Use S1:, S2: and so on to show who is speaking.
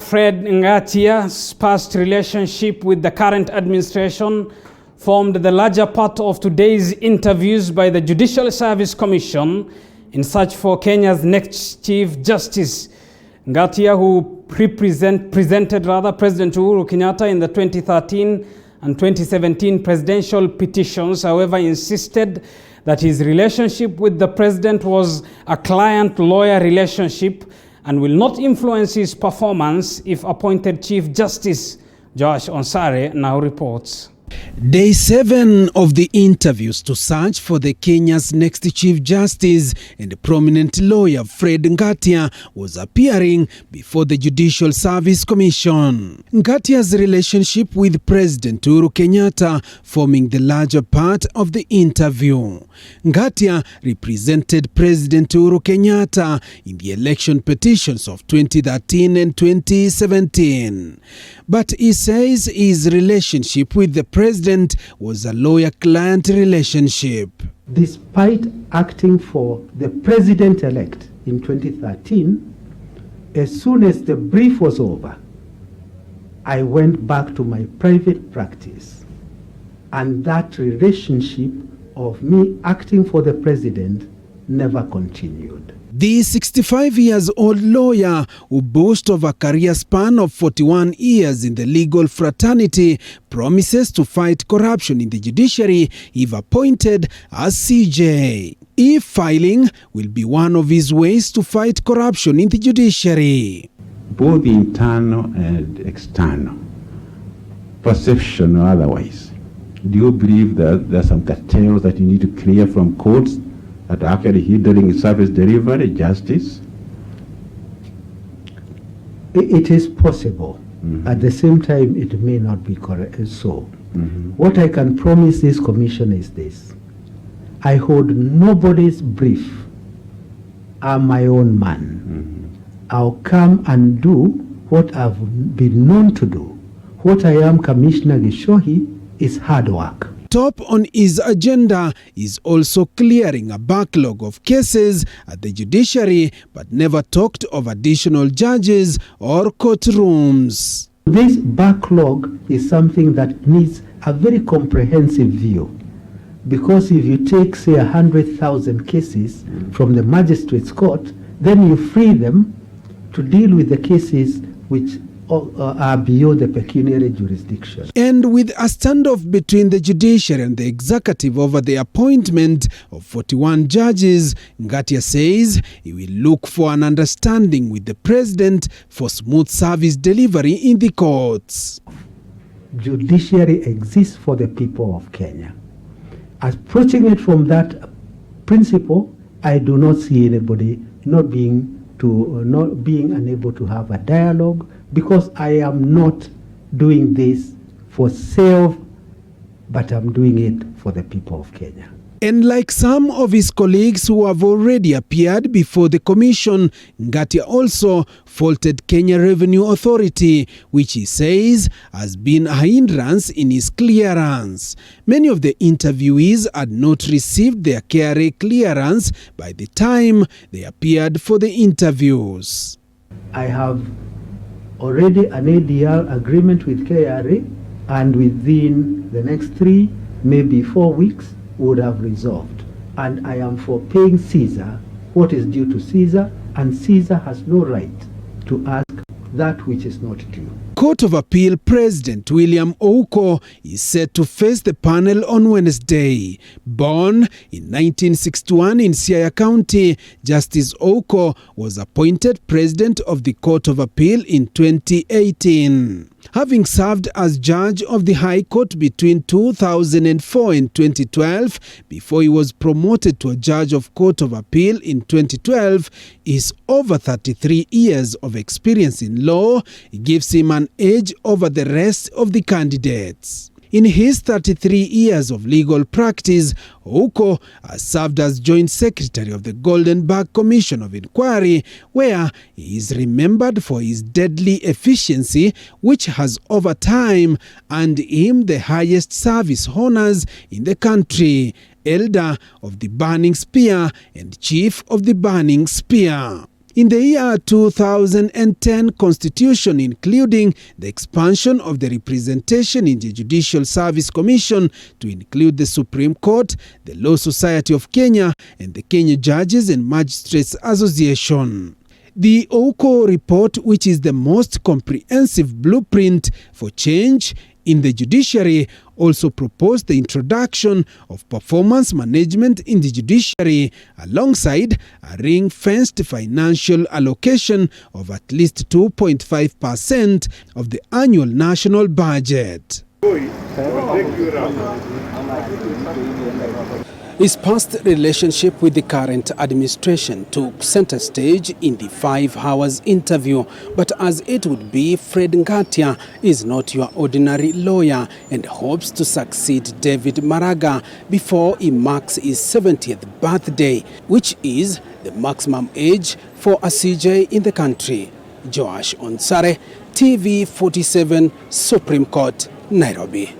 S1: Fred Ngatia's past relationship with the current administration formed the larger part of today's interviews by the Judicial Service Commission in search for Kenya's next Chief Justice. Ngatia, who presented President Uhuru Kenyatta in the 2013 and 2017 presidential petitions, however, insisted that his relationship with the president was a client-lawyer relationship and will not influence his performance if appointed Chief Justice. Josh Onsare now reports.
S2: Day 7 of the interviews to search for the Kenya's next Chief Justice and prominent lawyer Fred Ngatia was appearing before the Judicial Service Commission. Ngatia's relationship with President Uhuru Kenyatta forming the larger part of the interview. Ngatia represented President Uhuru Kenyatta in the election petitions of 2013 and 2017. But he says his relationship with the president was a lawyer-client relationship.
S3: Despite acting for the president-elect in 2013, as soon as the brief was over, I went back to my private practice. And that relationship of me acting for the president never continued.
S2: The 65-year-old lawyer, who boasts of a career span of 41 years in the legal fraternity, promises to fight corruption in the judiciary if appointed as CJ. E-filing will be one of his ways to fight corruption in the judiciary.
S4: Both internal and external, perception or otherwise. Do you believe that there are some cartels that you need to clear from courts that are actually hindering service delivery, justice?
S3: It is possible. At the same time, it may not be correct. So, what I can promise this commission is this. I hold nobody's brief. I'm my own man. I'll come and do what I've been known to do. What I am, Commissioner Gishohi, is hard work.
S2: Top on his agenda is also clearing a backlog of cases at the judiciary, but never talked of additional judges or courtrooms.
S3: This backlog is something that needs a very comprehensive view. Because if you take, say, 100,000 cases from the magistrate's court, then you free them to deal with the cases which are beyond the pecuniary jurisdiction.
S2: And with a standoff between the judiciary and the executive over the appointment of 41 judges, Ngatia says he will look for an understanding with the president for smooth service delivery in the courts.
S3: Judiciary exists for the people of Kenya. Approaching it from that principle, I do not see anybody not being unable to have a dialogue, because I am not doing this for self, but I'm doing it for the people of Kenya.
S2: And like some of his colleagues who have already appeared before the commission, Ngatia also faulted Kenya Revenue Authority, which he says has been a hindrance in his clearance. Many of the interviewees had not received their KRA clearance by the time they appeared for the interviews.
S3: I have already an ADR agreement with KRA, and within the next 3, maybe 4 weeks, would have resolved. And I am for paying Caesar what is due to Caesar, and Caesar has no right to ask that which is not due.
S2: Court of Appeal President William Ouko is set to face the panel on Wednesday. Born in 1961 in Siaya County, Justice Ouko was appointed President of the Court of Appeal in 2018. Having served as judge of the High Court between 2004 and 2012, before he was promoted to a judge of Court of Appeal in 2012, his over 33 years of experience in law gives him an edge over the rest of the candidates. In his 33 years of legal practice, Ouko has served as Joint Secretary of the Golden Bag Commission of Inquiry, where he is remembered for his deadly efficiency, which has over time earned him the highest service honors in the country, Elder of the Burning Spear and Chief of the Burning Spear. In the year 2010 constitution, including the expansion of the representation in the Judicial Service Commission to include the Supreme Court, the Law Society of Kenya, and the Kenya Judges and Magistrates Association. The Ouko report, which is the most comprehensive blueprint for change in the judiciary, also proposed the introduction of performance management in the judiciary alongside a ring-fenced financial allocation of at least 2.5% of the annual national budget. His past relationship with the current administration took center stage in the 5 hours interview, but as it would be, Fred Ngatia is not your ordinary lawyer and hopes to succeed David Maraga before he marks his 70th birthday, which is the maximum age for a CJ in the country. Joash Onsare, TV 47, Supreme Court, Nairobi.